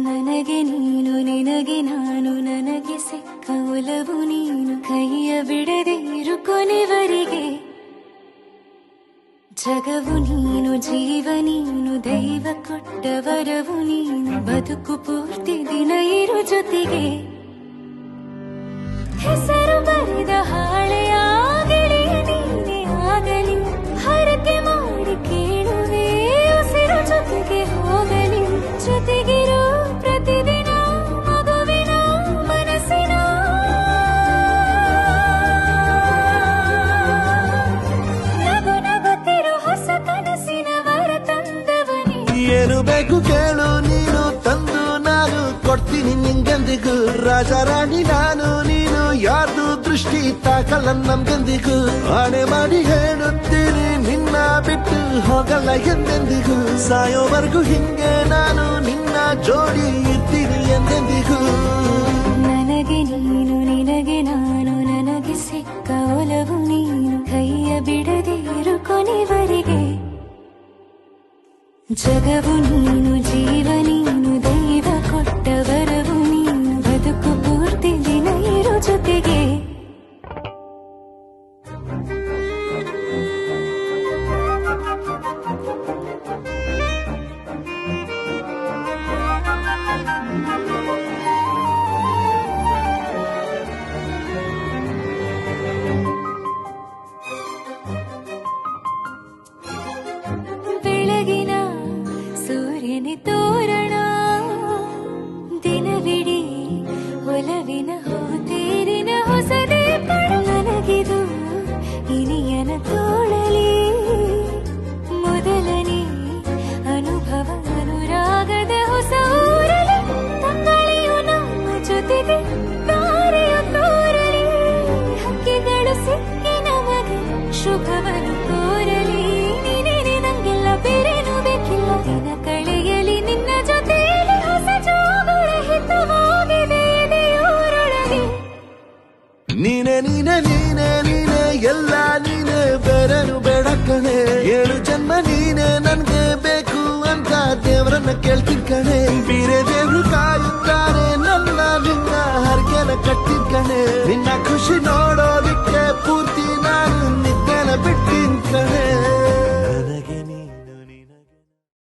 ನನಗೆ ನೀನು ನಿನಗೆ ನಾನು ನನಗೆ ಸಿಕ್ಕ ಒಲವು ನೀನು ಕೈಯ ಬಿಡದೆ ಇರು ಕೊನೆವರೆಗೆ ಜಗವು ನೀನು ಜೀವ ನೀನು ದೈವ ಕೊಟ್ಟ ವರವು ನೀನು ಬದುಕು ಪೂರ್ತಿ ದಿನ ಇರು ಜೊತೆಗೆ ಹೆಸರು ಬರೆದ ಹಾಳೆಯ ಗೆಳೆಯ ನೀನೆ ಆಗಲಿ ಹರಕೆ ಮಾಡಿ ಕೇಳುವೆ ಉಸಿರು ಜೊತೆಗೆ ಹೋಗಲಿ ಜೊತೆಗಿರೋ ಪ್ರತಿದಿನ ಮಗುವಿನ ಮನಸ್ಸಿನ ನಗು ನಗುತ್ತಿರೋ ಹೊಸ ಕನಸಿನ ವರ ತಂದವನೇ ಏನು ಬೇಕು ಕೇಳು ನೀನು ತಂದು ನಾನು ಕೊಡ್ತೀನಿ ನಿಂಗೆಂದಿಗೂ ರಾಜ ರಾಣಿ ನಾನು ನೀನು ಯಾರ್ದು ದೃಷ್ಟಿ ತಾಕಲ್ಲ ನಮ್ಗೆಂದಿಗೂ ಆಣೆ ಮಾಡಿ ಹೇಳುತ್ತೀನಿ ನಿನ್ನ ಬಿಟ್ಟು ಹೋಗಲ್ಲ ಎಂದೆಂದಿಗೂ ಸಾಯೋವರೆಗೂ ಹಿಂಗೆ ನಾನು ನಿನ್ನ ಜೋಡಿ ಇರ್ತೀನಿ ಎಂದೆಂದಿಗೂ ನನಗೆ ನೀನು ನಿನಗೆ ನಾನು ನನಗೆ ಸಿಕ್ಕ ಒಲವು ನೀನು ಕೈಯ ಬಿಡದೆ ಇರು ಕೊನೆವರೆಗೆ ಜಗವು ನೀನು ಜೀವ ನೀನು ದೈವ ಕೊಟ್ಟ ವರವು ನೀನು ಬದುಕು ಪೂರ್ತಿ ದಿನ ಇರು ಜೊತೆಗೆ ಬೆಳಗಿನ ಸೂರ್ಯನ ತೋರಣ ದಿನವಿಡೀ ಒಲವಿನ ಹೋತೇರಿನ ಹೊಸದೇ ಪಡ ನನಗಿದು ಇನಿಯನ ತೋಳಲಿ ಮೊದಲನೇ ಅನುಭವ ಅನುರಾಗದ ಹೊಸ ಊರಲಿ ತಂಗಳಿಯು ನಮ್ಮ ಜೊತೆಗೆ ತಾರೆಯ ತೋರಲಿ ಹಕ್ಕಿಗಳು ಸಿಕ್ಕಿ ನಮಗೆ ಶುಭವನ್ನು ಕೋರಲಿ ನೀನೇನೆ ನಂಗೆಲ್ಲ ಬೇರೇನು ಬೇಕಿಲ್ಲ ದಿನ ಕಳೆಯಲಿ ನಿನ್ನ ಜೊತೆಯಲ್ಲಿ ಹೊಸ ಜೋಗುಳ ಹಿತವಾಗಿದೆ ಎದೆಯೋರೊಳಗೆ ನೀನೆ ನೀನೆ ನೀನೆ ನೀನೆ ಎಲ್ಲ ನೀನೆ ಬೇರೆನು ಬೇಡ ಕಣೆ ಏಳು ಜನ್ಮ ನೀನೆ ನನ್ಗೆ ಬೇಕು ಅಂತ ದೇವರನ್ನ ಕೇಳ್ತೀನಿ ಕಣೆ ಬೀರೆ ದೇವ್ರು ಕಾಯುತ್ತಾರೆ ನನ್ನ ನಿನ್ನ ಹರ್ಗೆನ ಕಟ್ಟಿದ್ ಕಣೆ ನಿನ್ನ ಖುಷಿ ನೋಡೋದು